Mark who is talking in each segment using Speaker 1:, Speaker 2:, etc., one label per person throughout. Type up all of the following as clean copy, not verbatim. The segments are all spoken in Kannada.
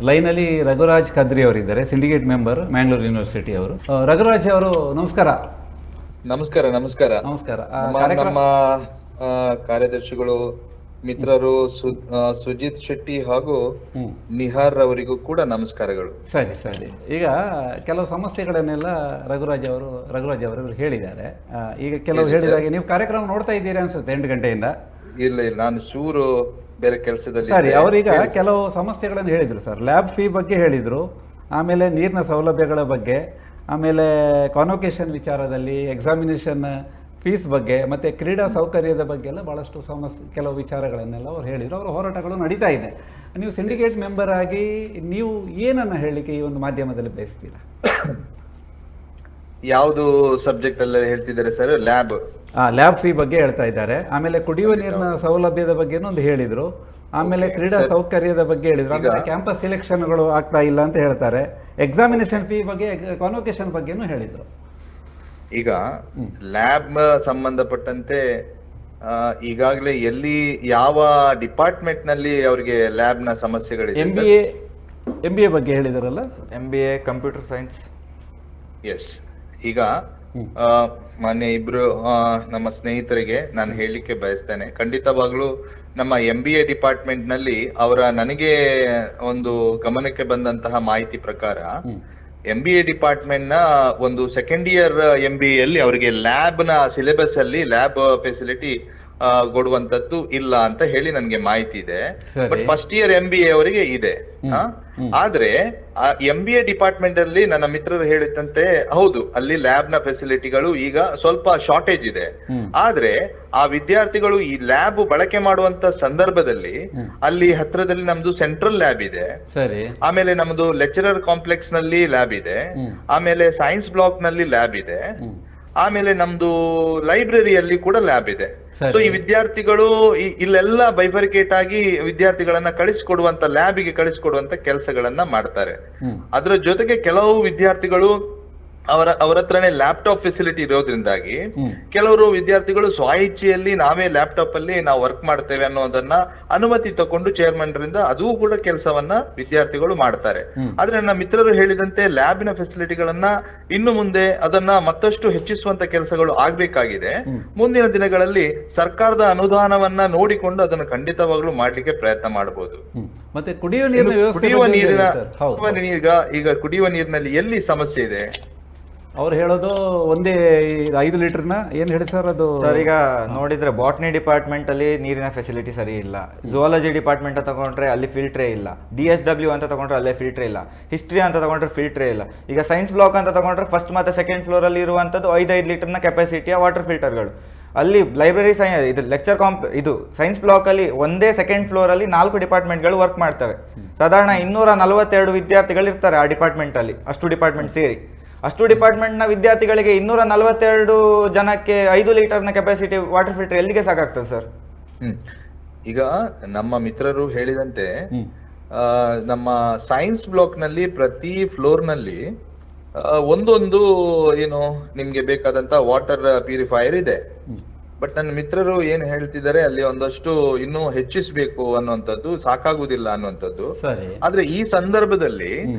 Speaker 1: ಲೈನಲ್ಲಿ ರಘುರಾಜ್ ಕದ್ರಿ ಅವರಿದ್ದಾರೆ, ಸಿಂಡಿಕೇಟ್ ಮೆಂಬರ್, ಮ್ಯಾಂಗ್ಳೂರ್ ಯೂನಿವರ್ಸಿಟಿ ಅವರು. ರಘುರಾಜ್ ಅವರು ನಮಸ್ಕಾರ.
Speaker 2: ನಮಸ್ಕಾರ. ನಮಸ್ಕಾರ.
Speaker 1: ನಮಸ್ಕಾರ.
Speaker 2: ನಮ್ಮ ಕಾರ್ಯದರ್ಶಿಗಳು ಮಿತ್ರರು ಸುಜಿತ್ ಶೆಟ್ಟಿ ಹಾಗೂ ನಿಹಾರ್ ಅವರಿಗೂ ಕೂಡ ನಮಸ್ಕಾರಗಳು.
Speaker 1: ಸರಿ ಸರಿ. ಈಗ ಕೆಲವು ಸಮಸ್ಯೆಗಳನ್ನೆಲ್ಲ ರಘುರಾಜ್ ಅವರು ಹೇಳಿದ್ದಾರೆ. ಈಗ ಕೆಲವು ಹೇಳಿದಾಗೆ ನೀವು ಕಾರ್ಯಕ್ರಮ ನೋಡ್ತಾ ಇದ್ದೀರಿ ಅನ್ಸುತ್ತೆ 8 ಗಂಟೆಯಿಂದ.
Speaker 2: ಇಲ್ಲ, ನಾನು ಚೂರು ಬೇರೆ ಕೆಲಸದಲ್ಲಿ.
Speaker 1: ಸರಿ, ಅವರೀಗ ಕೆಲವು ಸಮಸ್ಯೆಗಳನ್ನು ಹೇಳಿದ್ರು ಸರ್. ಲ್ಯಾಬ್ ಫೀ ಬಗ್ಗೆ ಹೇಳಿದ್ರು, ಆಮೇಲೆ ನೀರಿನ ಸೌಲಭ್ಯಗಳ ಬಗ್ಗೆ, ಆಮೇಲೆ ಕಾನ್ವೊಕೇಶನ್ ವಿಚಾರದಲ್ಲಿ, ಎಕ್ಸಾಮಿನೇಷನ್ ಫೀಸ್ ಬಗ್ಗೆ, ಮತ್ತು ಕ್ರೀಡಾ ಸೌಕರ್ಯದ ಬಗ್ಗೆ ಎಲ್ಲ ಭಾಳಷ್ಟು ಕೆಲವು ವಿಚಾರಗಳನ್ನೆಲ್ಲ ಅವ್ರು ಹೇಳಿದರು. ಅವರ ಹೋರಾಟಗಳು ನಡೀತಾ ಇದೆ. ನೀವು ಸಿಂಡಿಕೇಟ್ ಮೆಂಬರ್ ಆಗಿ ನೀವು ಏನನ್ನು ಹೇಳಲಿಕ್ಕೆ ಈ ಒಂದು ಮಾಧ್ಯಮದಲ್ಲಿ ಬಯಸ್ತೀರಾ?
Speaker 2: ಯಾವುದು ಸಬ್ಜೆಕ್ಟ್ ಅಲ್ಲ ಹೇಳ್ತಿದ್ದಾರೆ ಸರ್? ಲ್ಯಾಬ್
Speaker 1: ಫೀ ಬಗ್ಗೆ ಹೇಳ್ತಾ ಇದ್ದಾರೆ. ಆಮೇಲೆ ಕುಡಿಯುವ ನೀರಿನ ಸೌಲಭ್ಯದ ಬಗ್ಗೆನೂ ಒಂದು ಹೇಳಿದರು. ಆಮೇಲೆ ಕ್ರೀಡಾ ಸೌಕರ್ಯದ ಬಗ್ಗೆ ಹೇಳಿದ್ರು. ಆಮೇಲೆ ಕ್ಯಾಂಪಸ್ ಸಿಲೆಕ್ಷನ್ಗಳು ಆಗ್ತಾ ಇಲ್ಲ ಅಂತ ಹೇಳ್ತಾರೆ. ಎಕ್ಸಾಮಿನೇಷನ್ ಫೀ ಬಗ್ಗೆ, ಕಾನ್ವೊಕೇಶನ್ ಬಗ್ಗೆನೂ ಹೇಳಿದ್ರು.
Speaker 2: ಈಗ ಲ್ಯಾಬ್ ಸಂಬಂಧಪಟ್ಟಂತೆ ಈಗಾಗಲೇ ಯಾವ ಡಿಪಾರ್ಟ್ಮೆಂಟ್ ನಲ್ಲಿ ಅವರಿಗೆ ಲ್ಯಾಬ್ ನ ಸಮಸ್ಯೆಗಳಿದೆ?
Speaker 1: MBA ಬಗ್ಗೆ ಹೇಳಿದಾರಲ್ಲ,
Speaker 3: MBA ಕಂಪ್ಯೂಟರ್ ಸೈನ್ಸ್.
Speaker 2: ಎಸ್. ಈಗ ಮಾನ್ಯ ಇಬ್ರು ನಮ್ಮ ಸ್ನೇಹಿತರಿಗೆ ನಾನು ಹೇಳಲಿಕ್ಕೆ ಬಯಸ್ತೇನೆ, ಖಂಡಿತವಾಗ್ಲೂ ನಮ್ಮ MBA ಡಿಪಾರ್ಟ್ಮೆಂಟ್ ನಲ್ಲಿ ನನಗೆ ಒಂದು ಗಮನಕ್ಕೆ ಬಂದಂತಹ ಮಾಹಿತಿ ಪ್ರಕಾರ MBA ಡಿಪಾರ್ಟ್ಮೆಂಟ್ ನ ಒಂದು ಸೆಕೆಂಡ್ ಇಯರ್ MBA ಅಲ್ಲಿ ಅವರಿಗೆ ಲ್ಯಾಬ್ ನ ಸಿಲೆಬಸ್ ಅಲ್ಲಿ ಲ್ಯಾಬ್ ಫೆಸಿಲಿಟಿ ಕೊಡುವಂತದ್ದು ಇಲ್ಲ ಅಂತ ಹೇಳಿ ನನ್ಗೆ ಮಾಹಿತಿ ಇದೆ. ಬಟ್ ಫಸ್ಟ್ ಇಯರ್ MBA ಅವರಿಗೆ ಇದೆ. ಆದ್ರೆ MBA ಡಿಪಾರ್ಟ್ಮೆಂಟ್ ಅಲ್ಲಿ ನನ್ನ ಮಿತ್ರರು ಹೇಳಿದಂತೆ ಹೌದು, ಅಲ್ಲಿ ಲ್ಯಾಬ್ ನ ಫೆಸಿಲಿಟಿಗಳು ಈಗ ಸ್ವಲ್ಪ ಶಾರ್ಟೇಜ್ ಇದೆ. ಆದ್ರೆ ಆ ವಿದ್ಯಾರ್ಥಿಗಳು ಈ ಲ್ಯಾಬ್ ಬಳಕೆ ಮಾಡುವಂತ ಸಂದರ್ಭದಲ್ಲಿ ಅಲ್ಲಿ ಹತ್ರದಲ್ಲಿ ನಮ್ದು ಸೆಂಟ್ರಲ್ ಲ್ಯಾಬ್ ಇದೆ, ಆಮೇಲೆ ನಮ್ದು ಲೆಕ್ಚರರ್ ಕಾಂಪ್ಲೆಕ್ಸ್ ನಲ್ಲಿ ಲ್ಯಾಬ್ ಇದೆ, ಆಮೇಲೆ ಸೈನ್ಸ್ ಬ್ಲಾಕ್ ನಲ್ಲಿ ಲ್ಯಾಬ್ ಇದೆ, ಆಮೇಲೆ ನಮ್ದು ಲೈಬ್ರರಿಯಲ್ಲಿ ಕೂಡ ಲ್ಯಾಬ್ ಇದೆ. ಸೊ ಈ ವಿದ್ಯಾರ್ಥಿಗಳು ಇಲ್ಲೆಲ್ಲ ಬೈಫರಿಕೇಟ್ ಆಗಿ ವಿದ್ಯಾರ್ಥಿಗಳನ್ನ ಕಳಿಸಿಕೊಡುವಂತ ಲ್ಯಾಬಿಗೆ ಕಳಿಸಿಕೊಡುವಂತ ಕೆಲಸಗಳನ್ನ ಮಾಡ್ತಾರೆ. ಅದರ ಜೊತೆಗೆ ಕೆಲವು ವಿದ್ಯಾರ್ಥಿಗಳು ಅವರ ಹತ್ರನೇ ಲ್ಯಾಪ್ಟಾಪ್ ಫೆಸಿಲಿಟಿ ಇರೋದ್ರಿಂದಾಗಿ ಕೆಲವರು ವಿದ್ಯಾರ್ಥಿಗಳು ಸ್ವಇಚ್ಛೆಯಲ್ಲಿ ನಾವೇ ಲ್ಯಾಪ್ಟಾಪ್ ಅಲ್ಲಿ ನಾವು ವರ್ಕ್ ಮಾಡ್ತೇವೆ ಅನ್ನೋದನ್ನ ಅನುಮತಿ ತಗೊಂಡು ಚೇರ್ಮನ್ ರಿಂದ ಅದೂ ಕೂಡ ಕೆಲಸವನ್ನ ವಿದ್ಯಾರ್ಥಿಗಳು ಮಾಡ್ತಾರೆ. ಆದ್ರೆ ನನ್ನ ಮಿತ್ರರು ಹೇಳಿದಂತೆ ಲ್ಯಾಬಿನ ಫೆಸಿಲಿಟಿಗಳನ್ನ ಇನ್ನು ಮುಂದೆ ಅದನ್ನ ಮತ್ತಷ್ಟು ಹೆಚ್ಚಿಸುವಂತ ಕೆಲಸಗಳು ಆಗ್ಬೇಕಾಗಿದೆ. ಮುಂದಿನ ದಿನಗಳಲ್ಲಿ ಸರ್ಕಾರದ ಅನುದಾನವನ್ನ ನೋಡಿಕೊಂಡು ಅದನ್ನು ಖಂಡಿತವಾಗ್ಲೂ ಮಾಡ್ಲಿಕ್ಕೆ ಪ್ರಯತ್ನ ಮಾಡಬಹುದು.
Speaker 1: ಮತ್ತೆ ಕುಡಿಯುವ
Speaker 2: ನೀರಿನಲ್ಲಿ ಎಲ್ಲಿ ಸಮಸ್ಯೆ ಇದೆ?
Speaker 1: ಅವ್ರು ಹೇಳೋದು ಒಂದೇ 5 ಲೀಟರ್ನ ಏನ್ ಹೇಳಿ ಸರ್ ಅದು?
Speaker 3: ಸರ್, ಈಗ ನೋಡಿದ್ರೆ ಬಾಟ್ನಿ ಡಿಪಾರ್ಟ್ಮೆಂಟ್ ಅಲ್ಲಿ ನೀರಿನ ಫೆಸಿಲಿಟಿ ಸರಿ ಇಲ್ಲ. ಝುವಾಲಜಿ ಡಿಪಾರ್ಟ್ಮೆಂಟ್ ತಗೊಂಡ್ರೆ ಅಲ್ಲಿ ಫಿಲ್ಟ್ರೇ ಇಲ್ಲ. DSW ಅಂತ ತಗೊಂಡ್ರೆ ಅಲ್ಲೇ ಫಿಲ್ಟ್ರೇ ಇಲ್ಲ. ಹಿಸ್ಟ್ರಿ ಅಂತ ತಗೊಂಡ್ರೆ ಫಿಲ್ಟ್ರೇ ಇಲ್ಲ. ಈಗ ಸೈನ್ಸ್ ಬ್ಲಾಕ್ ಅಂತ ತಗೊಂಡ್ರೆ ಫಸ್ಟ್ ಮತ್ತೆ ಸೆಕೆಂಡ್ ಫ್ಲೋರ್ ಅಲ್ಲಿ ಇರುವಂತದ್ದು 5 ಲೀಟರ್ನ ಕೆಪಾಸಿಟಿಯ ವಾಟರ್ ಫಿಲ್ಟರ್ಗಳು. ಅಲ್ಲಿ ಲೈಬ್ರರಿ ಇದು ಲೆಕ್ಚರ್ ಇದು ಸೈನ್ಸ್ ಬ್ಲಾಕ್ ಅಲ್ಲಿ ಒಂದೇ ಸೆಕೆಂಡ್ ಫ್ಲೋರ್ ಅಲ್ಲಿ 4 ಡಿಪಾರ್ಟ್ಮೆಂಟ್ಗಳು ವರ್ಕ್ ಮಾಡ್ತವೆ. ಸಾಧಾರಣ 242 ವಿದ್ಯಾರ್ಥಿಗಳು ಇರ್ತಾರೆ ಆ ಡಿಪಾರ್ಟ್ಮೆಂಟ್ ಅಲ್ಲಿ, ಅಷ್ಟು ಡಿಪಾರ್ಟ್ಮೆಂಟ್ ಸೇರಿ. ಅಷ್ಟು ಡಿಪಾರ್ಟ್ಮೆಂಟ್ ನ ವಿದ್ಯಾರ್ಥಿಗಳಿಗೆ 242 ಜನಕ್ಕೆ 5 ಲೀಟರ್ನ ಕೆಪಾಸಿಟಿ ವಾಟರ್ ಫಿಲ್ಟರ್ ಎಲ್ಲಿಗೆ ಸಾಕಾಗ್ತದೆ ಸರ್?
Speaker 2: ಈಗ ನಮ್ಮ ಮಿತ್ರರು ಹೇಳಿದಂತೆ ನಮ್ಮ ಸೈನ್ಸ್ ಬ್ಲಾಕ್ ನಲ್ಲಿ ಪ್ರತಿ ಫ್ಲೋರ್ ನಲ್ಲಿ ಒಂದೊಂದು ನಿಮ್ಗೆ ಬೇಕಾದಂತ ವಾಟರ್ ಪ್ಯೂರಿಫೈಯರ್ ಇದೆ. ಬಟ್ ನನ್ನ ಮಿತ್ರರು ಏನ್ ಹೇಳ್ತಿದ್ದಾರೆ, ಅಲ್ಲಿ ಒಂದಷ್ಟು ಇನ್ನೂ ಹೆಚ್ಚಿಸಬೇಕು ಅನ್ನುವಂಥದ್ದು, ಸಾಕಾಗುವುದಿಲ್ಲ ಅನ್ನುವಂಥದ್ದು. ಆದ್ರೆ ಈ ಸಂದರ್ಭದಲ್ಲಿ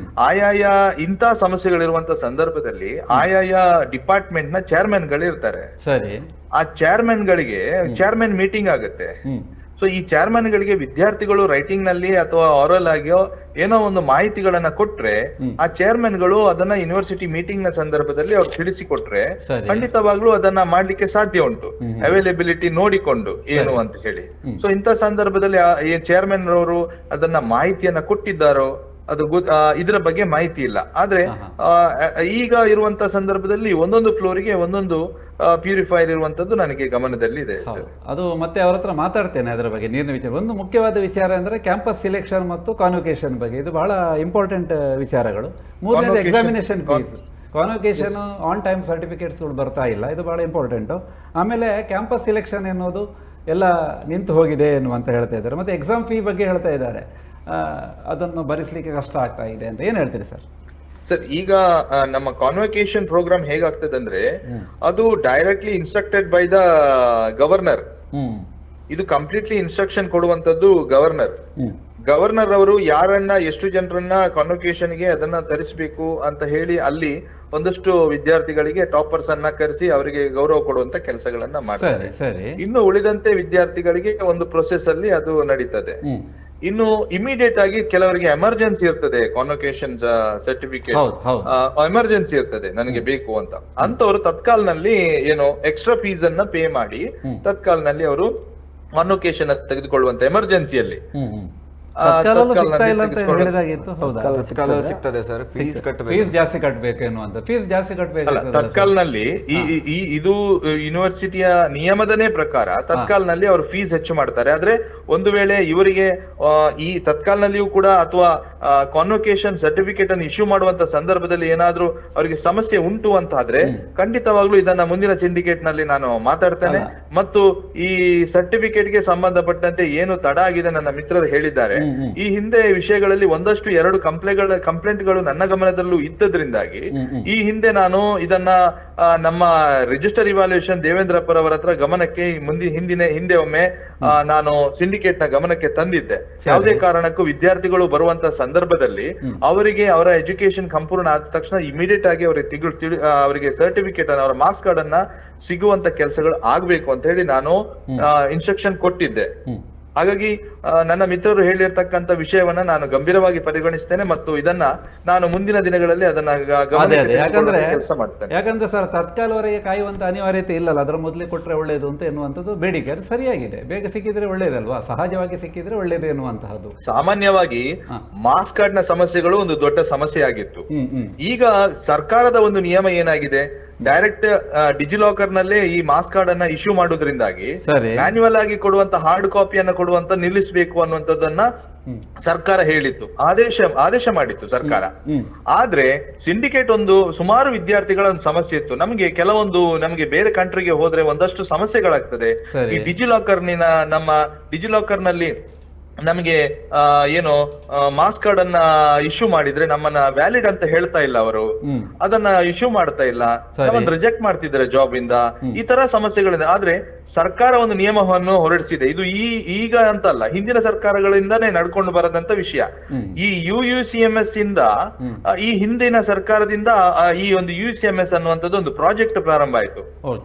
Speaker 2: ಆಯಾಯ ಇಂಥ ಸಮಸ್ಯೆಗಳಿರುವಂತ ಸಂದರ್ಭದಲ್ಲಿ ಆಯಾಯ ಡಿಪಾರ್ಟ್ಮೆಂಟ್ ನ ಚೇರ್ಮನ್ ಗಳಿರ್ತಾರೆ. ಆ ಚೇರ್ಮನ್ ಗಳಿಗೆ ಚೇರ್ಮನ್ ಮೀಟಿಂಗ್ ಆಗುತ್ತೆ. ಸೊ ಈ ಚೇರ್ಮನ್ ಗಳಿಗೆ ವಿದ್ಯಾರ್ಥಿಗಳು ರೈಟಿಂಗ್ ನಲ್ಲಿ ಅಥವಾ ಆರಲ್ ಆಗಿಯೋ ಏನೋ ಒಂದು ಮಾಹಿತಿಗಳನ್ನ ಕೊಟ್ರೆ ಆ ಚೇರ್ಮನ್ ಗಳು ಅದನ್ನ ಯೂನಿವರ್ಸಿಟಿ ಮೀಟಿಂಗ್ ನ ಸಂದರ್ಭದಲ್ಲಿ ಅವ್ರು ತಿಳಿಸಿಕೊಟ್ರೆ ಖಂಡಿತವಾಗ್ಲೂ ಅದನ್ನ ಮಾಡ್ಲಿಕ್ಕೆ ಸಾಧ್ಯ ಉಂಟು, ಅವೈಲೇಬಿಲಿಟಿ ನೋಡಿಕೊಂಡು ಏನು ಅಂತ ಹೇಳಿ. ಸೊ ಇಂಥ ಸಂದರ್ಭದಲ್ಲಿ ಚೇರ್ಮನ್ ರವರು ಅದನ್ನ ಮಾಹಿತಿಯನ್ನ ಕೊಟ್ಟಿದ್ದಾರೋ ಅದು ಇದರ ಬಗ್ಗೆ ಮಾಹಿತಿ ಇಲ್ಲ. ಆದ್ರೆ ಈಗ ಇರುವಂತ ಸಂದರ್ಭದಲ್ಲಿ ಒಂದೊಂದು ಫ್ಲೋರಿಗೆ ಒಂದೊಂದು ಪ್ಯೂರಿಫೈಯರ್ ಇರುವಂತದ್ದು ನನಗೆ ಗಮನದಲ್ಲಿ ಇದೆ.
Speaker 1: ಅದು ಮತ್ತೆ ಅವ್ರ ಹತ್ರ ಮಾತಾಡ್ತೇನೆ ಅದರ ಬಗ್ಗೆ, ನೀರಿನ ವಿಚಾರ. ಒಂದು ಮುಖ್ಯವಾದ ವಿಚಾರ ಅಂದ್ರೆ ಕ್ಯಾಂಪಸ್ ಸಿಲೆಕ್ಷನ್ ಮತ್ತು ಕಾನ್ವೊಕೇಶನ್ ಬಗ್ಗೆ. ಇದು ಬಹಳ ಇಂಪಾರ್ಟೆಂಟ್ ವಿಚಾರಗಳು. ಮೂರನೇದು examination fees. Convocation on time ಸರ್ಟಿಫಿಕೇಟ್ಸ್ಗಳು ಬರ್ತಾ ಇಲ್ಲ, ಇದು ಬಹಳ ಇಂಪಾರ್ಟೆಂಟು. ಆಮೇಲೆ ಕ್ಯಾಂಪಸ್ ಸಿಲೆಕ್ಷನ್ ಎನ್ನುವುದು ಎಲ್ಲ ನಿಂತು ಹೋಗಿದೆ ಎನ್ನುವಂತ ಹೇಳ್ತಾ ಇದ್ದಾರೆ. ಮತ್ತೆ ಎಕ್ಸಾಮ್ ಫೀ ಬಗ್ಗೆ ಹೇಳ್ತಾ ಇದ್ದಾರೆ, ಅದನ್ನು ಭರಿಸಲಿಕ್ಕೆ ಕಷ್ಟ ಆಗ್ತಾ ಇದೆ ಅಂತ. ಏನ್ ಹೇಳ್ತೀರಿ ಸರ್?
Speaker 2: ಸರ್, ಈಗ ನಮ್ಮ ಕಾನ್ವೊಕೇಶನ್ ಪ್ರೋಗ್ರಾಮ್ ಹೇಗಾಗ್ತದೆ ಅಂದ್ರೆ ಅದು directly instructed by the governor. ಇದು ಕಂಪ್ಲೀಟ್ಲಿ ಇನ್ಸ್ಟ್ರಕ್ಷನ್ ಕೊಡುವಂತದ್ದು ಗವರ್ನರ್. ಗವರ್ನರ್ ಅವರು ಯಾರನ್ನ ಎಷ್ಟು ಜನರನ್ನ ಕಾನ್ವೊಕೇಶನ್ ಗೆ ಅದನ್ನ ತರಿಸಬೇಕು ಅಂತ ಹೇಳಿ ಅಲ್ಲಿ ಒಂದಷ್ಟು ವಿದ್ಯಾರ್ಥಿಗಳಿಗೆ ಟಾಪರ್ಸ್ ಅನ್ನ ಕರೆಸಿ ಅವರಿಗೆ ಗೌರವ ಕೊಡುವಂತ ಕೆಲಸಗಳನ್ನ ಮಾಡ್ತಾರೆ.
Speaker 1: ಸರಿ.
Speaker 2: ಇನ್ನು ಉಳಿದಂತೆ ವಿದ್ಯಾರ್ಥಿಗಳಿಗೆ ಒಂದು ಪ್ರೊಸೆಸ್ ಅಲ್ಲಿ ಅದು ನಡೀತದೆ. ಇನ್ನು ಇಮಿಡಿಯೇಟ್ ಆಗಿ ಕೆಲವರಿಗೆ ಎಮರ್ಜೆನ್ಸಿ ಇರ್ತದೆ, ಕಾನ್ವೊಕೇಶನ್ ಸರ್ಟಿಫಿಕೇಟ್ ಎಮರ್ಜೆನ್ಸಿ ಇರ್ತದೆ ನನಗೆ ಬೇಕು ಅಂತ, ಅಂತವರು ತತ್ಕಾಲ್ನಲ್ಲಿ ಏನು ಎಕ್ಸ್ಟ್ರಾ ಫೀಸ್ ಅನ್ನ ಪೇ ಮಾಡಿ ತತ್ಕಾಲ್ನಲ್ಲಿ ಅವರು ಕಾನ್ವೊಕೇಶನ್ ತೆಗೆದುಕೊಳ್ಳುವಂತ ಎಮರ್ಜೆನ್ಸಿಯಲ್ಲಿ
Speaker 3: ಸಿಗ್ತದೆ ಸರ್.
Speaker 1: ಫೀಸ್ ಜಾಸ್ತಿ ಕಟ್ಟಬೇಕು ಎನ್ನುವಂತ ಫೀಸ್ ಜಾಸ್ತಿ ಕಟ್ಟಬೇಕು.
Speaker 2: ತತ್ಕಾಲ್ನಲ್ಲಿ ಇದು ಯೂನಿವರ್ಸಿಟಿಯ ನಿಯಮದನೇ ಪ್ರಕಾರ ತತ್ಕಾಲ್ನಲ್ಲಿ ಅವರು ಫೀಸ್ ಹೆಚ್ಚು ಮಾಡ್ತಾರೆ. ಆದ್ರೆ ಒಂದು ವೇಳೆ ಇವರಿಗೆ ಈ ತತ್ಕಾಲ್ನಲ್ಲಿಯೂ ಕೂಡ ಅಥವಾ ಕಾನ್ವೊಕೇಶನ್ ಸರ್ಟಿಫಿಕೇಟ್ ಅನ್ನು ಇಶ್ಯೂ ಮಾಡುವಂತ ಸಂದರ್ಭದಲ್ಲಿ ಏನಾದ್ರೂ ಅವರಿಗೆ ಸಮಸ್ಯೆ ಉಂಟು ಅಂತ ಆದ್ರೆ ಖಂಡಿತವಾಗ್ಲೂ ಇದನ್ನ ಮುಂದಿನ ಸಿಂಡಿಕೇಟ್ ನಲ್ಲಿ ನಾನು ಮಾತಾಡ್ತೇನೆ. ಮತ್ತು ಈ ಸರ್ಟಿಫಿಕೇಟ್ ಗೆ ಸಂಬಂಧಪಟ್ಟಂತೆ ಏನು ತಡ ಆಗಿದೆ ನನ್ನ ಮಿತ್ರರು ಹೇಳಿದ್ದಾರೆ. ಈ ಹಿಂದೆ ವಿಷಯಗಳಲ್ಲಿ ಒಂದಷ್ಟು 2 ಕಂಪ್ಲೇಂಟ್ಗಳು ನನ್ನ ಗಮನದಲ್ಲೂ ಇದ್ದದ್ರಿಂದಾಗಿ ಈ ಹಿಂದೆ ನಾನು ಇದನ್ನ ನಮ್ಮ ರಿಜಿಸ್ಟರ್ ಇವಾಲ್ಯೂಯೇಷನ್ ದೇವೇಂದ್ರಪ್ಪರ್ ಅವರ ಹತ್ರ ಗಮನಕ್ಕೆ ಹಿಂದೆ ಒಮ್ಮೆ ನಾನು ಸಿಂಡಿಕೇಟ್ ನ ಗಮನಕ್ಕೆ ತಂದಿದ್ದೆ. ಯಾವುದೇ ಕಾರಣಕ್ಕೂ ವಿದ್ಯಾರ್ಥಿಗಳು ಬರುವಂತ ಸಂದರ್ಭದಲ್ಲಿ ಅವರಿಗೆ ಅವರ ಎಜುಕೇಶನ್ ಸಂಪೂರ್ಣ ಆದ ತಕ್ಷಣ ಇಮಿಡಿಯೇಟ್ ಆಗಿ ಅವರಿಗೆ ಸರ್ಟಿಫಿಕೇಟ್ ಅನ್ನ ಅವರ ಮಾರ್ಕ್ಸ್ ಕಾರ್ಡ್ ಅನ್ನ ಸಿಗುವಂತ ಕೆಲಸಗಳು ಆಗ್ಬೇಕು ಅಂತ ಹೇಳಿ ನಾನು ಇನ್ಸ್ಟ್ರಕ್ಷನ್ ಕೊಟ್ಟಿದ್ದೆ. ಹಾಗಾಗಿ ನನ್ನ ಮಿತ್ರರು ಹೇಳಿರ್ತಕ್ಕಂಥ ವಿಷಯವನ್ನ ನಾನು ಗಂಭೀರವಾಗಿ ಪರಿಗಣಿಸ್ತೇನೆ ಮತ್ತು ಇದನ್ನ ನಾನು ಮುಂದಿನ ದಿನಗಳಲ್ಲಿ ಅದನ್ನ ಕೆಲಸ ಮಾಡ್ತೇನೆ.
Speaker 1: ಯಾಕಂದ್ರೆ ಸರ್ ತತ್ಕಾಲವರೆಗೆ ಕಾಯುವಂತ ಅನಿವಾರ್ಯತೆ ಇಲ್ಲಲ್ಲ, ಅದರ ಮೊದಲೇ ಕೊಟ್ರೆ ಒಳ್ಳೇದು ಅಂತ ಎನ್ನುವಂಥದ್ದು ಬೇಡಿಕೆ ಸರಿಯಾಗಿದೆ. ಬೇಗ ಸಿಕ್ಕಿದ್ರೆ ಒಳ್ಳೇದಲ್ವಾ, ಸಹಜವಾಗಿ ಸಿಕ್ಕಿದ್ರೆ ಒಳ್ಳೇದು ಎನ್ನುವಂತಹದ್ದು.
Speaker 2: ಸಾಮಾನ್ಯವಾಗಿ ಮಾರ್ಕ್ಸ್ ಕಾರ್ಡ್ ನ ಸಮಸ್ಯೆಗಳು ಒಂದು ದೊಡ್ಡ ಸಮಸ್ಯೆ ಆಗಿತ್ತು. ಈಗ ಸರ್ಕಾರದ ಒಂದು ನಿಯಮ ಏನಾಗಿದೆ, ಡೈರೆಕ್ಟ್ ಡಿಜಿಲಾಕರ್ ನಲ್ಲೇ ಈ ಮಾರ್ಕ್ಸ್ ಕಾರ್ಡ್ ಅನ್ನ ಇಶ್ಯೂ ಮಾಡೋದ್ರಿಂದಾಗಿ ಮ್ಯಾನ್ಯುವಲ್ ಆಗಿ ಕೊಡುವಂತ ಹಾರ್ಡ್ ಕಾಪಿಯನ್ನ ಕೊಡುವಂತ ನಿಲ್ಲಿಸಬೇಕು ಅನ್ನುವಂಥದ್ದನ್ನ ಸರ್ಕಾರ ಹೇಳಿತ್ತು, ಆದೇಶ ಮಾಡಿತ್ತು ಸರ್ಕಾರ. ಆದ್ರೆ ಸಿಂಡಿಕೇಟ್ ಒಂದು ಸುಮಾರು ವಿದ್ಯಾರ್ಥಿಗಳ ಒಂದು ಸಮಸ್ಯೆ ಇತ್ತು. ನಮಗೆ ಬೇರೆ ಕಂಟ್ರಿಗೆ ಹೋದ್ರೆ ಒಂದಷ್ಟು ಸಮಸ್ಯೆಗಳಾಗ್ತದೆ. ಈ ನಮ್ಮ ಡಿಜಿಲಾಕರ್ ನಲ್ಲಿ ನಮಗೆ ಏನು ಮಾರ್ಕ್ಸ್ ಕಾರ್ಡ್ ಅನ್ನ ಇಶ್ಯೂ ಮಾಡಿದ್ರೆ ನಮ್ಮನ್ನ ವ್ಯಾಲಿಡ್ ಅಂತ ಹೇಳ್ತಾ ಇಲ್ಲ, ಅವರು ಅದನ್ನ ಇಶ್ಯೂ ಮಾಡ್ತಾ ಇಲ್ಲ, ನಮ್ಮನ್ನ ರಿಜೆಕ್ಟ್ ಮಾಡ್ತಿದ್ದಾರೆ ಜಾಬ್ ಇಂದ, ಈ ತರ ಸಮಸ್ಯೆಗಳಿಂದ. ಆದ್ರೆ ಸರ್ಕಾರ ಒಂದು ನಿಯಮವನ್ನು ಹೊರಡಿಸಿದೆ. ಇದು ಈಗ ಅಂತಲ್ಲ, ಹಿಂದಿನ ಸರ್ಕಾರಗಳಿಂದಾನೇ ನಡ್ಕೊಂಡು ಬರದಂತ ವಿಷಯ. ಈ UUCMS ಇಂದ ಈ ಹಿಂದಿನ ಸರ್ಕಾರದಿಂದ ಈ ಒಂದು UUCMS ಅನ್ನುವಂಥದ್ದು ಒಂದು ಪ್ರಾಜೆಕ್ಟ್ ಪ್ರಾರಂಭ ಆಯ್ತು.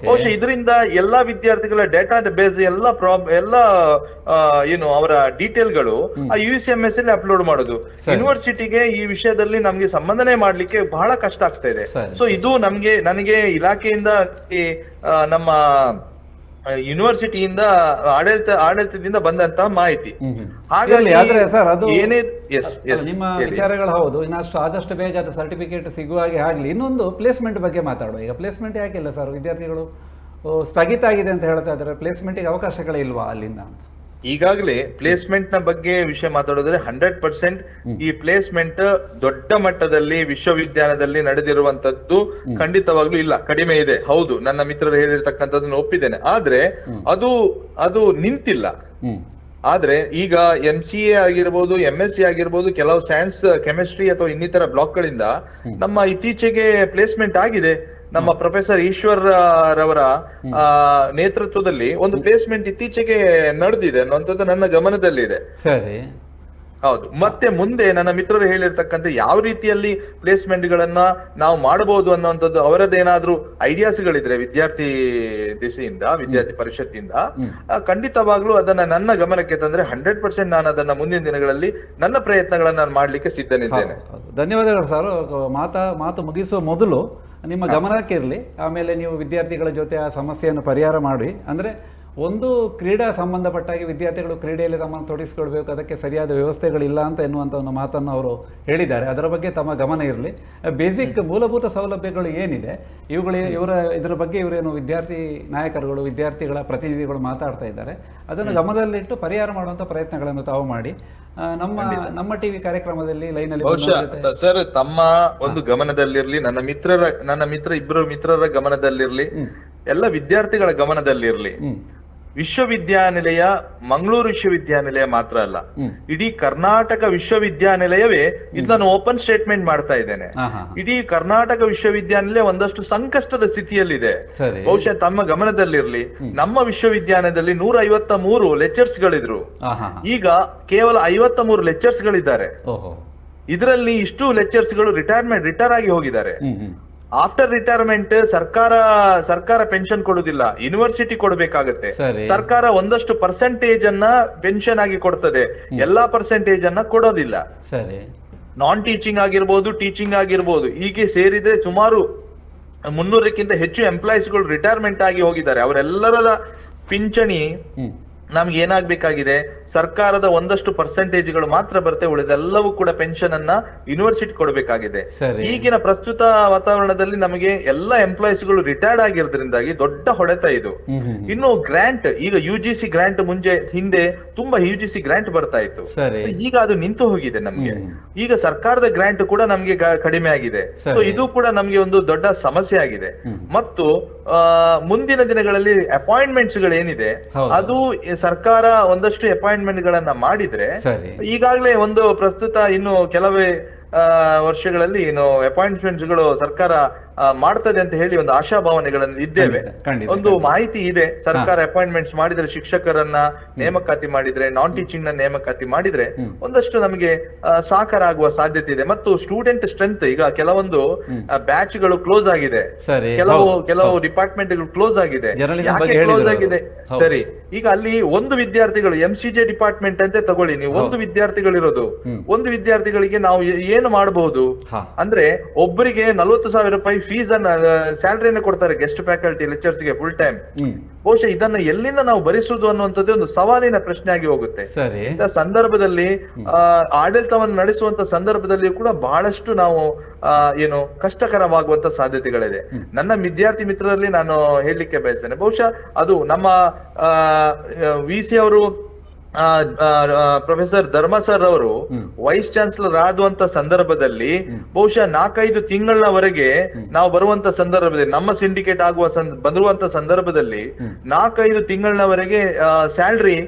Speaker 2: ಬಹುಶಃ ಇದರಿಂದ ಎಲ್ಲಾ ವಿದ್ಯಾರ್ಥಿಗಳ ಡೇಟಾ ಬೇಸ್ ಎಲ್ಲ ಏನು ಅವರ ಡೀಟೇಲ್ಗಳು ಆ UUCMS ಅಲ್ಲಿ ಅಪ್ಲೋಡ್ ಮಾಡೋದು. ಯೂನಿವರ್ಸಿಟಿಗೆ ಈ ವಿಷಯದಲ್ಲಿ ನಮ್ಗೆ ಸಂಬಂಧನೆ ಮಾಡ್ಲಿಕ್ಕೆ ಬಹಳ ಕಷ್ಟ ಆಗ್ತಾ ಇದೆ. ಸೊ ಇದು ನನಗೆ ಇಲಾಖೆಯಿಂದ ನಮ್ಮ ಯೂನಿವರ್ಸಿಟಿಯಿಂದ ಆಡಳಿತದಿಂದ ಬಂದಂತಹ ಮಾಹಿತಿ. ಹಾಗಾಗಿ
Speaker 1: ಏನೇ ನಿಮ್ಮ ವಿಚಾರಗಳು ಹೌದು, ಇನ್ನಷ್ಟು ಆದಷ್ಟು ಬೇಗ ಅದು ಸರ್ಟಿಫಿಕೇಟ್ ಸಿಗುವ ಹಾಗೆ ಆಗ್ಲಿ. ಇನ್ನೊಂದು ಪ್ಲೇಸ್ಮೆಂಟ್ ಬಗ್ಗೆ ಮಾತಾಡುವ. ಈಗ ಪ್ಲೇಸ್ಮೆಂಟ್ ಯಾಕಿಲ್ಲ ಸರ್? ವಿದ್ಯಾರ್ಥಿಗಳು ಸ್ಥಗಿತ ಆಗಿದೆ ಅಂತ ಹೇಳ್ತಾ ಇದ್ದಾರೆ, ಪ್ಲೇಸ್ಮೆಂಟ್ಗೆ ಅವಕಾಶಗಳೇ ಇಲ್ವಾ ಅಲ್ಲಿಂದ ಅಂತ?
Speaker 2: ಈಗಾಗಲೇ ಪ್ಲೇಸ್ಮೆಂಟ್ ನ ಬಗ್ಗೆ ವಿಷಯ ಮಾತಾಡೋದ್ರೆ 100% ಈ ಪ್ಲೇಸ್ಮೆಂಟ್ ದೊಡ್ಡ ಮಟ್ಟದಲ್ಲಿ ವಿಶ್ವವಿದ್ಯಾಲಯದಲ್ಲಿ ನಡೆದಿರುವಂತದ್ದು ಖಂಡಿತವಾಗ್ಲೂ ಇಲ್ಲ, ಕಡಿಮೆ ಇದೆ. ಹೌದು, ನನ್ನ ಮಿತ್ರರು ಹೇಳಿರ್ತಕ್ಕಂಥದ್ದನ್ನು ಒಪ್ಪಿದ್ದೇನೆ. ಆದ್ರೆ ಅದು ನಿಂತಿಲ್ಲ. ಆದ್ರೆ ಈಗ MCA ಆಗಿರ್ಬೋದು, MSc ಆಗಿರ್ಬೋದು, ಕೆಲವು ಸೈನ್ಸ್, ಕೆಮಿಸ್ಟ್ರಿ ಅಥವಾ ಇನ್ನಿತರ ಬ್ಲಾಕ್ ಗಳಿಂದ ನಮ್ಮ ಇತ್ತೀಚೆಗೆ ಪ್ಲೇಸ್ಮೆಂಟ್ ಆಗಿದೆ. ನಮ್ಮ ಪ್ರೊಫೆಸರ್ ಈಶ್ವರ್ ರವರ ನೇತೃತ್ವದಲ್ಲಿ ಒಂದು ಪ್ಲೇಸ್ಮೆಂಟ್ ಇತ್ತೀಚೆಗೆ ನಡೆದಿದೆ ಅನ್ನುವಂಥದ್ದು ನನ್ನ ಗಮನದಲ್ಲಿದೆ.
Speaker 1: ಸರಿ,
Speaker 2: ಹೌದು. ಮತ್ತೆ ಮುಂದೆ ನನ್ನ ಮಿತ್ರರು ಹೇಳಿರ್ತಕ್ಕಂಥ ಯಾವ ರೀತಿಯಲ್ಲಿ ಪ್ಲೇಸ್ಮೆಂಟ್ ಗಳನ್ನ ನಾವು ಮಾಡಬಹುದು ಅನ್ನುವಂಥದ್ದು ಅವರದ್ದೇನಾದ್ರೂ ಐಡಿಯಾಸ್ ಗಳಿದ್ರೆ ವಿದ್ಯಾರ್ಥಿ ದಿಸೆಯಿಂದ, ವಿದ್ಯಾರ್ಥಿ ಪರಿಷತ್ತಿಂದ, ಖಂಡಿತವಾಗ್ಲೂ ಅದನ್ನ ನನ್ನ ಗಮನಕ್ಕೆ ತಂದ್ರೆ 100% ನಾನು ಅದನ್ನ ಮುಂದಿನ ದಿನಗಳಲ್ಲಿ ನನ್ನ ಪ್ರಯತ್ನಗಳನ್ನ ನಾನು ಮಾಡ್ಲಿಕ್ಕೆ ಸಿದ್ಧನಿದ್ದೇನೆ.
Speaker 1: ಧನ್ಯವಾದಗಳು ಸರ್. ಮಾತು ಮುಗಿಸುವ ಮೊದಲು ನಿಮ್ಮ ಗಮನಕ್ಕೆ ಇರಲಿ, ಆಮೇಲೆ ನೀವು ವಿದ್ಯಾರ್ಥಿಗಳ ಜೊತೆ ಆ ಸಮಸ್ಯೆಯನ್ನು ಪರಿಹಾರ ಮಾಡಿ. ಅಂದರೆ ಒಂದು ಕ್ರೀಡಾ ಸಂಬಂಧಪಟ್ಟಾಗಿ ವಿದ್ಯಾರ್ಥಿಗಳು ಕ್ರೀಡೆಯಲ್ಲಿ ತಮ್ಮನ್ನು ತೊಡಗಿಸ್ಕೊಳ್ಬೇಕು, ಅದಕ್ಕೆ ಸರಿಯಾದ ವ್ಯವಸ್ಥೆಗಳಿಲ್ಲ ಅಂತ ಎನ್ನುವಂಥ ಒಂದು ಮಾತನ್ನು ಅವರು ಹೇಳಿದ್ದಾರೆ. ಅದರ ಬಗ್ಗೆ ತಮ್ಮ ಗಮನ ಇರಲಿ. ಬೇಸಿಕ್ ಮೂಲಭೂತ ಸೌಲಭ್ಯಗಳು ಏನಿದೆ ಇದರ ಬಗ್ಗೆ ಇವರೇನು ವಿದ್ಯಾರ್ಥಿ ನಾಯಕರುಗಳು, ವಿದ್ಯಾರ್ಥಿಗಳ ಪ್ರತಿನಿಧಿಗಳು ಮಾತಾಡ್ತಾ ಇದ್ದಾರೆ, ಅದನ್ನು ಗಮನದಲ್ಲಿಟ್ಟು ಪರಿಹಾರ ಮಾಡುವಂಥ ಪ್ರಯತ್ನಗಳನ್ನು ತಾವು ಮಾಡಿ. ನಮ್ಮ ಟಿವಿ ಕಾರ್ಯಕ್ರಮದಲ್ಲಿ ಲೈನಲ್ಲಿ
Speaker 2: ಸರ್ ತಮ್ಮ ಒಂದು ಗಮನದಲ್ಲಿರ್ಲಿ, ಇಬ್ಬರು ಮಿತ್ರರ ಗಮನದಲ್ಲಿರ್ಲಿ, ಎಲ್ಲ ವಿದ್ಯಾರ್ಥಿಗಳ ಗಮನದಲ್ಲಿರ್ಲಿ. ವಿಶ್ವವಿದ್ಯಾನಿಲಯ ಮಂಗಳೂರು ವಿಶ್ವವಿದ್ಯಾನಿಲಯ ಮಾತ್ರ ಅಲ್ಲ, ಇಡೀ ಕರ್ನಾಟಕ ವಿಶ್ವವಿದ್ಯಾನಿಲಯವೇ ಇದನ್ನು ಓಪನ್ ಸ್ಟೇಟ್ಮೆಂಟ್ ಮಾಡ್ತಾ ಇದ್ದೇನೆ. ಇಡೀ ಕರ್ನಾಟಕ ವಿಶ್ವವಿದ್ಯಾನಿಲಯ ಒಂದಷ್ಟು ಸಂಕಷ್ಟದ ಸ್ಥಿತಿಯಲ್ಲಿದೆ. ಬಹುಶಃ ತಮ್ಮ ಗಮನದಲ್ಲಿರ್ಲಿ, ನಮ್ಮ ವಿಶ್ವವಿದ್ಯಾಲಯದಲ್ಲಿ 153 ಲೆಕ್ಚರ್ಸ್ ಗಳಿದ್ರು, ಈಗ ಕೇವಲ 53 ಲೆಕ್ಚರ್ಸ್ ಗಳಿದ್ದಾರೆ. ಇದರಲ್ಲಿ ಇಷ್ಟು ಲೆಕ್ಚರ್ಸ್ ಗಳು ರಿಟೈರ್ ಆಗಿ ಹೋಗಿದ್ದಾರೆ. ಆಫ್ಟರ್ ರಿಟೈರ್ಮೆಂಟ್ ಸರ್ಕಾರ ಪೆನ್ಷನ್ ಕೊಡುದಿಲ್ಲ, ಯೂನಿವರ್ಸಿಟಿ ಕೊಡಬೇಕಾಗತ್ತೆ. ಸರ್ಕಾರ ಒಂದಷ್ಟು ಪರ್ಸೆಂಟೇಜ್ ಅನ್ನ ಪೆನ್ಷನ್ ಆಗಿ ಕೊಡ್ತದೆ, ಎಲ್ಲಾ ಪರ್ಸೆಂಟೇಜ್ ಅನ್ನ ಕೊಡೋದಿಲ್ಲ. ನಾನ್ ಟೀಚಿಂಗ್ ಆಗಿರ್ಬೋದು, ಟೀಚಿಂಗ್ ಆಗಿರ್ಬೋದು, ಹೀಗೆ ಸೇರಿದ್ರೆ ಸುಮಾರು 300ಕ್ಕಿಂತ ಹೆಚ್ಚು ಎಂಪ್ಲಾಯೀಸ್ ಗಳು ರಿಟೈರ್ಮೆಂಟ್ ಆಗಿ ಹೋಗಿದ್ದಾರೆ. ಅವರೆಲ್ಲರ ಪಿಂಚಣಿ ನಮ್ಗೆ ಏನಾಗ್ಬೇಕಾಗಿದೆ, ಸರ್ಕಾರದ ಒಂದಷ್ಟು ಪರ್ಸೆಂಟೇಜ್ಗಳು ಮಾತ್ರ ಬರುತ್ತೆ, ಉಳಿದೆಲ್ಲವೂ ಕೂಡ ಪೆನ್ಷನ್ ಅನ್ನ ಯೂನಿವರ್ಸಿಟಿ ಕೊಡಬೇಕಾಗಿದೆ. ಈಗಿನ ಪ್ರಸ್ತುತ ವಾತಾವರಣದಲ್ಲಿ ನಮಗೆ ಎಲ್ಲ ಎಂಪ್ಲಾಯೀಸ್ಗಳು ರಿಟೈರ್ಡ್ ಆಗಿರೋದ್ರಿಂದಾಗಿ ದೊಡ್ಡ ಹೊಡೆತ ಇದು. ಇನ್ನು ಗ್ರಾಂಟ್, ಈಗ UGC ಗ್ರಾಂಟ್ ಹಿಂದೆ ತುಂಬಾ UGC ಗ್ರಾಂಟ್ ಬರ್ತಾ ಇತ್ತು, ಈಗ ಅದು ನಿಂತು ಹೋಗಿದೆ ನಮ್ಗೆ. ಈಗ ಸರ್ಕಾರದ ಗ್ರಾಂಟ್ ಕೂಡ ನಮ್ಗೆ ಕಡಿಮೆ ಆಗಿದೆ. ಸೊ ಇದು ಕೂಡ ನಮ್ಗೆ ಒಂದು ದೊಡ್ಡ ಸಮಸ್ಯೆ ಆಗಿದೆ. ಮತ್ತು ಮುಂದಿನ ದಿನಗಳಲ್ಲಿ ಅಪಾಯಿಂಟ್ಮೆಂಟ್ಸ್ ಗಳೇನಿದೆ, ಅದು ಸರ್ಕಾರ ಒಂದಷ್ಟು ಅಪಾಯಿಂಟ್ಮೆಂಟ್ ಗಳನ್ನ ಮಾಡಿದ್ರೆ, ಈಗಾಗಲೇ ಒಂದು ಪ್ರಸ್ತುತ ಇನ್ನು ಕೆಲವೇ ವರ್ಷಗಳಲ್ಲಿ ಏನು ಅಪಾಯಿಂಟ್ಮೆಂಟ್ಸ್ ಗಳು ಸರ್ಕಾರ ಮಾಡ್ತದೆ ಅಂತ ಹೇಳಿ ಒಂದು ಆಶಾಭಾವನೆಗಳಲ್ಲಿ ಇದ್ದೇವೆ. ಒಂದು ಮಾಹಿತಿ ಇದೆ, ಸರ್ಕಾರ ಅಪಾಯಿಂಟ್ಮೆಂಟ್ಸ್ ಮಾಡಿದ್ರೆ, ಶಿಕ್ಷಕರನ್ನ ನೇಮಕಾತಿ ಮಾಡಿದ್ರೆ, ನಾನ್ ಟೀಚಿಂಗ್ ನ ನೇಮಕಾತಿ ಮಾಡಿದ್ರೆ ಒಂದಷ್ಟು ನಮಗೆ ಸಾಕಾರ ಆಗುವ ಸಾಧ್ಯತೆ ಇದೆ. ಮತ್ತು ಸ್ಟೂಡೆಂಟ್ ಸ್ಟ್ರೆಂತ್, ಈಗ ಕೆಲವೊಂದು ಬ್ಯಾಚ್ ಗಳು ಕ್ಲೋಸ್ ಆಗಿದೆ, ಕೆಲವು ಡಿಪಾರ್ಟ್ಮೆಂಟ್ ಗಳು ಕ್ಲೋಸ್ ಆಗಿದೆ. ಯಾಕೆ ಕ್ಲೋಸ್ ಆಗಿದೆ? ಸರಿ, ಈಗ ಅಲ್ಲಿ ಒಂದು ವಿದ್ಯಾರ್ಥಿಗಳು MCJ ಡಿಪಾರ್ಟ್ಮೆಂಟ್ ಅಂತ ತಗೊಳ್ಳಿ ನೀವು, ಒಂದು ವಿದ್ಯಾರ್ಥಿಗಳಿರೋದು, ಒಂದು ವಿದ್ಯಾರ್ಥಿಗಳಿಗೆ ನಾವು ಏನು ಮಾಡಬಹುದು ಅಂದ್ರೆ, ಒಬ್ಬರಿಗೆ 40,000 ರೂಪಾಯಿ ಫೀಸ್ ಅನ್ನ ಸ್ಯಾಲರಿಯನ್ನು ಕೊಡ್ತಾರೆ ಗೆಸ್ಟ್ ಫ್ಯಾಕಲ್ಟಿ ಲೆಕ್ಚರ್ಸ್ ಗೆ ಫುಲ್ ಟೈಮ್. ಬಹುಶಃ ಇದನ್ನ ಎಲ್ಲಿಂದ ನಾವು ಭರಿಸುವುದು ಅನ್ನುವಂಥದ್ದು ಒಂದು ಸವಾಲಿನ ಪ್ರಶ್ನೆ ಆಗಿ ಹೋಗುತ್ತೆ. ಇಂಥ ಸಂದರ್ಭದಲ್ಲಿ ಆಡಳಿತವನ್ನು ನಡೆಸುವಂತ ಸಂದರ್ಭದಲ್ಲಿ ಕೂಡ ಬಹಳಷ್ಟು ನಾವು ಏನು ಕಷ್ಟಕರವಾಗುವಂತ ಸಾಧ್ಯತೆಗಳಿದೆ. ನನ್ನ ವಿದ್ಯಾರ್ಥಿ ಮಿತ್ರರಲ್ಲಿ ನಾನು ಹೇಳಲಿಕ್ಕೆ ಬಯಸ್ತೇನೆ, ಬಹುಶಃ ಅದು ನಮ್ಮ VC ಅವರು ಪ್ರೊಫೆಸರ್ ಧರ್ಮ ಸರ್ ಅವರು ವೈಸ್ ಚಾನ್ಸಲರ್ ಆದುವಂತ ಸಂದರ್ಭದಲ್ಲಿ ಬಹುಶಃ 4-5 ತಿಂಗಳವರೆಗೆ ನಾವು ಬರುವಂತ ಸಂದರ್ಭದಲ್ಲಿ, ನಮ್ಮ ಸಿಂಡಿಕೇಟ್ ಆಗುವ ಬರುವಂತ ಸಂದರ್ಭದಲ್ಲಿ 4-5 ತಿಂಗಳವರೆಗೆ ಸ್ಯಾಲ್ರಿ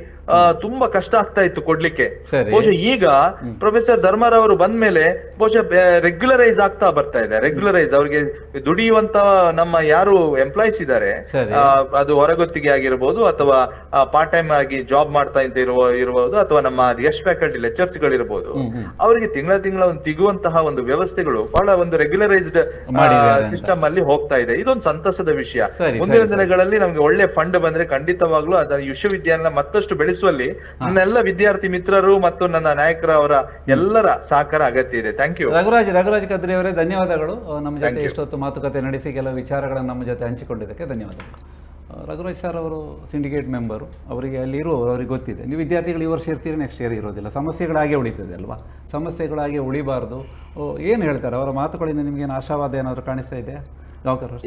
Speaker 2: ತುಂಬಾ ಕಷ್ಟ ಆಗ್ತಾ ಇತ್ತು ಕೊಡ್ಲಿಕ್ಕೆ. ಬಹುಶಃ ಈಗ ಪ್ರೊಫೆಸರ್ ಧರ್ಮರವರು ಬಂದ್ಮೇಲೆ ಬಹುಶಃ ರೆಗ್ಯುಲರೈಸ್ ಆಗ್ತಾ ಬರ್ತಾ ಇದೆ. ರೆಗ್ಯುಲರೈಸ್ ಅವ್ರಿಗೆ ದುಡಿಯುವಂತ ನಮ್ಮ ಯಾರು ಎಂಪ್ಲಾಯೀಸ್ ಇದ್ದಾರೆ, ಅದು ಹೊರಗೊತ್ತಿಗೆ ಆಗಿರ್ಬೋದು ಅಥವಾ ಪಾರ್ಟ್ ಟೈಮ್ ಆಗಿ ಜಾಬ್ ಮಾಡ್ತಾ ಇರಬಹುದು ಅಥವಾ ನಮ್ಮ ಗೆಸ್ಟ್ ಫ್ಯಾಕಲ್ಟಿ ಲೆಕ್ಚರ್ಸ್ ಗಳಿರ್ಬೋದು, ಅವರಿಗೆ ತಿಂಗಳ ಒಂದು ಸಿಗುವಂತಹ ಒಂದು ವ್ಯವಸ್ಥೆಗಳು ಬಹಳ ಒಂದು ರೆಗ್ಯುಲರೈಸ್ಡ್ ಸಿಸ್ಟಮ್ ಅಲ್ಲಿ ಹೋಗ್ತಾ ಇದೆ. ಇದೊಂದು ಸಂತಸದ ವಿಷಯ. ಮುಂದಿನ ದಿನಗಳಲ್ಲಿ ನಮ್ಗೆ ಒಳ್ಳೆ ಫಂಡ್ ಬಂದ್ರೆ ಖಂಡಿತವಾಗ್ಲೂ ಅದರ ವಿಶ್ವವಿದ್ಯಾಲಯ ಮತ್ತಷ್ಟು ಬೆಳೆಸುವಲ್ಲಿ ನನ್ನೆಲ್ಲ ವಿದ್ಯಾರ್ಥಿ ಮಿತ್ರರು ಮತ್ತು ನನ್ನ ನಾಯಕರ ಅವರ ಎಲ್ಲರ ಸಹಕಾರ ಅಗತ್ಯ ಇದೆ. Thank you.
Speaker 1: ರಘುರಾಜ್ ಕದ್ರಿ ಅವರೇ, ಧನ್ಯವಾದಗಳು. ನಮ್ಮ ಜೊತೆ ಎಷ್ಟೊತ್ತು ಮಾತುಕತೆ ನಡೆಸಿ ಕೆಲವು ವಿಚಾರಗಳನ್ನು ನಮ್ಮ ಜೊತೆ ಹಂಚಿಕೊಂಡಿದ್ದಕ್ಕೆ ಧನ್ಯವಾದಗಳು. ರಘುರಾಜ್ ಸರ್ ಅವರು ಸಿಂಡಿಕೇಟ್ ಮೆಂಬರು, ಅವರಿಗೆ ಅಲ್ಲಿ ಇರುವವರು, ಅವ್ರಿಗೆ ಗೊತ್ತಿದೆ. ನೀವು ವಿದ್ಯಾರ್ಥಿಗಳು ಈ ವರ್ಷ ಇರ್ತೀರಿ, ನೆಕ್ಸ್ಟ್ ಇಯರ್ ಇರೋದಿಲ್ಲ, ಸಮಸ್ಯೆಗಳಾಗೆ ಉಳಿತದೆ ಅಲ್ವಾ? ಸಮಸ್ಯೆಗಳಾಗೆ ಉಳಿಬಾರ್ದು. ಏನು ಹೇಳ್ತಾರೆ ಅವರ ಮಾತುಗಳಿಂದ ನಿಮ್ಗೇನು ಆಶಾವಾದ ಏನಾದರೂ ಕಾಣಿಸ್ತಾ ಇದೆಯಾ?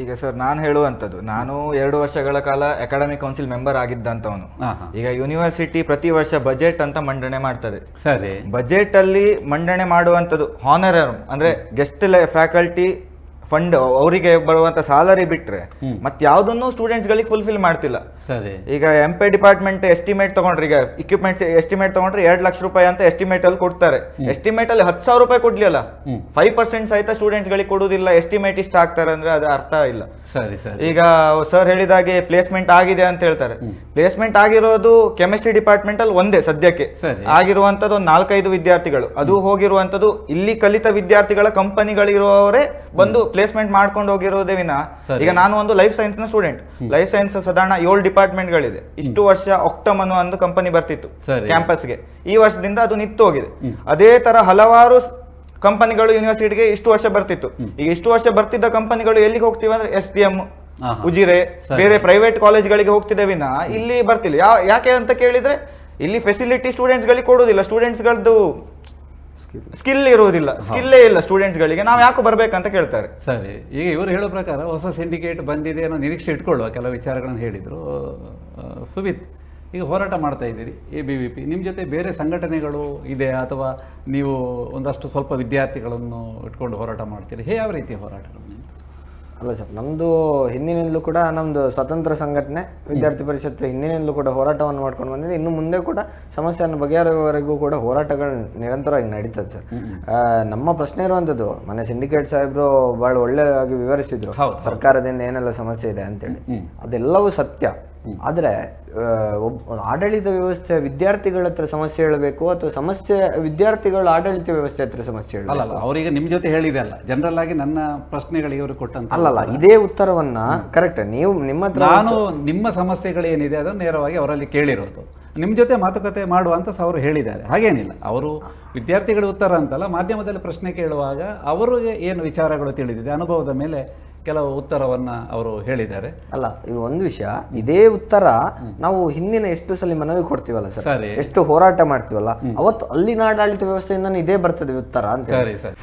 Speaker 3: ಈಗ ಸರ್ ನಾನು ಹೇಳುವಂಥದ್ದು, ನಾನು 2 ವರ್ಷಗಳ ಕಾಲ ಅಕಾಡೆಮಿಕ್ ಕೌನ್ಸಿಲ್ ಮೆಂಬರ್ ಆಗಿದ್ದಂಥವನು. ಈಗ ಯೂನಿವರ್ಸಿಟಿ ಪ್ರತಿ ವರ್ಷ ಬಜೆಟ್ ಅಂತ ಮಂಡನೆ ಮಾಡ್ತದೆ.
Speaker 1: ಸರಿ,
Speaker 3: ಬಜೆಟ್ ಅಲ್ಲಿ ಮಂಡನೆ ಮಾಡುವಂಥದ್ದು ಹಾನರರ್ ಅಂದ್ರೆ ಗೆಸ್ಟ್ ಫ್ಯಾಕಲ್ಟಿ ಫಂಡ್, ಅವರಿಗೆ ಬರುವಂತ ಸ್ಯಾಲರಿ ಬಿಟ್ರೆ ಮತ್ತೆ ಯಾವ್ದನ್ನು ಸ್ಟೂಡೆಂಟ್ಸ್ ಗಳಿಗೆ ಫುಲ್ಫಿಲ್ ಮಾಡ್ತಿಲ್ಲ. ಈಗ MP ಡಿಪಾರ್ಟ್ಮೆಂಟ್ ಎಸ್ಟಿಮೇಟ್ ತಗೊಂಡ್ರೆ, ಈಗ ಇಕ್ವಿಪ್ಮೆಂಟ್ ಎಸ್ಟಿಮೇಟ್ ತಗೊಂಡ್ರೆ 2 ಲಕ್ಷ ರೂಪಾಯಿ ಅಂತ ಎಸ್ಟಿಮೇಟ್ ಅಲ್ಲಿ ಕೊಡ್ತಾರೆ. ಎಸ್ಟಿಮೇಟ್ ಅಲ್ಲಿ 10,000 ರೂಪಾಯಿ ಕೊಡ್ಲಿಲ್ಲ, 5% ಸಹಿತ ಸ್ಟೂಡೆಂಟ್ಸ್ ಗಳಿಗೆ ಕೊಡುವುದಿಲ್ಲ. ಎಸ್ಟಿಮೇಟ್ ಇಷ್ಟ ಆಗ್ತಾರೆ ಅಂದ್ರೆ ಅದು ಅರ್ಥ ಇಲ್ಲ. ಈಗ ಸರ್ ಹೇಳಿದಾಗೆ ಪ್ಲೇಸ್ಮೆಂಟ್ ಆಗಿದೆ ಅಂತ ಹೇಳ್ತಾರೆ. ಪ್ಲೇಸ್ಮೆಂಟ್ ಆಗಿರೋದು ಕೆಮಿಸ್ಟ್ರಿ ಡಿಪಾರ್ಟ್ಮೆಂಟ್ ಅಲ್ಲಿ ಒಂದೇ ಸದ್ಯಕ್ಕೆ ಆಗಿರುವಂತದ್ದು, ಒಂದು 4-5 ವಿದ್ಯಾರ್ಥಿಗಳು. ಅದು ಹೋಗಿರುವಂತದ್ದು ಇಲ್ಲಿ ಕಲಿತ ವಿದ್ಯಾರ್ಥಿಗಳ ಕಂಪನಿಗಳಿರುವವರೇ ಬಂದು ಪ್ಲೇಸ್ಮೆಂಟ್ ಮಾಡ್ಕೊಂಡು ಹೋಗಿರೋದೇ ವಿನ. ಈಗ ನಾನು ಒಂದು ಲೈಫ್ ಸೈನ್ಸ್ ನ ಸ್ಟೂಡೆಂಟ್. ಲೈಫ್ ಸೈನ್ಸ್ ಸಾಧಾರಣ 7 ಡಿಪಾರ್ಟ್ಮೆಂಟ್ ಗಳಿದೆ. ಇಷ್ಟು ವರ್ಷ ಆಕ್ಟಮ್ ಅನ್ನೋ ಒಂದು ಕಂಪನಿ ಬರ್ತಿತ್ತು ಕ್ಯಾಂಪಸ್ಗೆ, ಈ ವರ್ಷದಿಂದ ಅದು ನಿಂತು ಹೋಗಿದೆ. ಅದೇ ತರ ಹಲವಾರು ಕಂಪನಿಗಳು ಯೂನಿವರ್ಸಿಟಿಗೆ ಇಷ್ಟು ವರ್ಷ ಬರ್ತಿತ್ತು. ಈಗ ಇಷ್ಟು ವರ್ಷ ಬರ್ತಿದ್ದ ಕಂಪನಿಗಳು ಎಲ್ಲಿಗೆ ಹೋಗ್ತೀವಿ ಅಂದ್ರೆ STM, ಉಜಿರೆ, ಬೇರೆ ಪ್ರೈವೇಟ್ ಕಾಲೇಜ್ಗಳಿಗೆ ಹೋಗ್ತಿದೆ ವಿನ ಇಲ್ಲಿ ಬರ್ತಿಲ್ಲ. ಯಾಕೆ ಅಂತ ಕೇಳಿದ್ರೆ, ಇಲ್ಲಿ ಫೆಸಿಲಿಟಿ ಸ್ಟೂಡೆಂಟ್ಸ್ ಗಳಿಗೆ ಕೊಡುವುದಿಲ್ಲ. ಸ್ಟೂಡೆಂಟ್ಸ್ ಗಳದ್ದು ಸ್ಕಿಲ್ ಇರುವುದಿಲ್ಲ, ಸ್ಕಿಲ್ಲೇ ಇಲ್ಲ ಸ್ಟೂಡೆಂಟ್ಸ್ ಗಳಿಗೆ, ನಾವು ಯಾಕೆ ಬರ್ಬೇಕಂತ ಕೇಳ್ತಾರೆ.
Speaker 1: ಸರಿ, ಈಗ ಇವರು ಹೇಳೋ ಪ್ರಕಾರ ಹೊಸ ಸಿಂಡಿಕೇಟ್ ಬಂದಿದೆ ಅನ್ನೋ ನಿರೀಕ್ಷೆ ಇಟ್ಕೊಳ್ಳುವ ಕೆಲವು ವಿಚಾರಗಳನ್ನು ಹೇಳಿದರು. ಸುಮಿತ್, ಈಗ ಹೋರಾಟ ಮಾಡ್ತಾ ಇದ್ದೀರಿ, ABVP, ನಿಮ್ಮ ಜೊತೆ ಬೇರೆ ಸಂಘಟನೆಗಳು ಇದೆ ಅಥವಾ ನೀವು ಒಂದಷ್ಟು ಸ್ವಲ್ಪ ವಿದ್ಯಾರ್ಥಿಗಳನ್ನು ಇಟ್ಕೊಂಡು ಹೋರಾಟ ಮಾಡ್ತೀರಿ? ಯಾವ ರೀತಿಯ ಹೋರಾಟಗಳು?
Speaker 4: ಅಲ್ಲ ಸರ್, ನಮ್ಮದು ಹಿಂದಿನಿಂದಲೂ ಕೂಡ ನಮ್ಮದು ಸ್ವತಂತ್ರ ಸಂಘಟನೆ ವಿದ್ಯಾರ್ಥಿ ಪರಿಷತ್ ಹಿಂದಿನಿಂದಲೂ ಕೂಡ ಹೋರಾಟವನ್ನು ಮಾಡ್ಕೊಂಡು ಬಂದಿದೆ. ಇನ್ನು ಮುಂದೆ ಕೂಡ ಸಮಸ್ಯೆಯನ್ನು ಬಗೆಹರಿಯುವವರೆಗೂ ಕೂಡ ಹೋರಾಟಗಳು ನಿರಂತರವಾಗಿ ನಡೀತದೆ ಸರ್. ನಮ್ಮ ಪ್ರಶ್ನೆ ಇರುವಂಥದ್ದು, ಮನೆ ಸಿಂಡಿಕೇಟ್ ಸಾಹೇಬರು ಭಾಳ ಒಳ್ಳೆಯಾಗಿ ವಿವರಿಸಿದ್ರು ಸರ್ಕಾರದಿಂದ ಏನೆಲ್ಲ ಸಮಸ್ಯೆ ಇದೆ ಅಂತೇಳಿ. ಅದೆಲ್ಲವೂ ಸತ್ಯ. ಆದರೆ ಆಡಳಿತ ವ್ಯವಸ್ಥೆ ವಿದ್ಯಾರ್ಥಿಗಳ ಹತ್ರ ಸಮಸ್ಯೆ ಹೇಳಬೇಕು ಅಥವಾ ಸಮಸ್ಯೆ ವಿದ್ಯಾರ್ಥಿಗಳ ಆಡಳಿತ ವ್ಯವಸ್ಥೆ ಹತ್ರ ಸಮಸ್ಯೆ ಹೇಳಬೇಕು?
Speaker 1: ಅಲ್ಲಲ್ಲ, ಅವರೀಗ ನಿಮ್ಮ ಜೊತೆ ಹೇಳಿದೆ ಅಲ್ಲ, ಜನರಲ್ ಆಗಿ ನನ್ನ ಪ್ರಶ್ನೆಗಳಿಗೆ ಇವರು ಕೊಟ್ಟಂತ
Speaker 4: ಅಲ್ಲಲ್ಲ, ಇದೇ ಉತ್ತರವನ್ನ ಕರೆಕ್ಟ್ ನೀವು ನಿಮ್ಮ ಹತ್ರ
Speaker 1: ನಾನು ನಿಮ್ಮ ಸಮಸ್ಯೆಗಳೇನಿದೆ ಅದನ್ನು ನೇರವಾಗಿ ಅವರಲ್ಲಿ ಕೇಳಿರೋದು. ನಿಮ್ಮ ಜೊತೆ ಮಾತುಕತೆ ಮಾಡುವಂತ ಅವರು ಹೇಳಿದ್ದಾರೆ, ಹಾಗೇನಿಲ್ಲ. ಅವರು ವಿದ್ಯಾರ್ಥಿಗಳ ಉತ್ತರ ಅಂತಲ್ಲ, ಮಾಧ್ಯಮದಲ್ಲಿ ಪ್ರಶ್ನೆ ಕೇಳುವಾಗ ಅವರಿಗೆ ಏನು ವಿಚಾರಗಳು ತಿಳಿದಿದೆ ಅನುಭವದ ಮೇಲೆ ಕೆಲವು ಉತ್ತರವನ್ನ ಅವರು ಹೇಳಿದ್ದಾರೆ.
Speaker 4: ಅಲ್ಲ, ಇದು ಒಂದು ವಿಷಯ. ಇದೇ ಉತ್ತರ ನಾವು ಹಿಂದಿನ ಎಷ್ಟು ಸಲ ಮನವಿ ಕೊಡ್ತೀವಲ್ಲ ಸರ್, ಎಷ್ಟು ಹೋರಾಟ ಮಾಡ್ತೀವಲ್ಲ, ಅವತ್ತು ಅಲ್ಲಿನ ಆಡಳಿತ ವ್ಯವಸ್ಥೆಯಿಂದ ಇದೇ ಬರ್ತದೆ ಉತ್ತರ ಅಂತ.
Speaker 1: ಸರಿ ಸರಿ.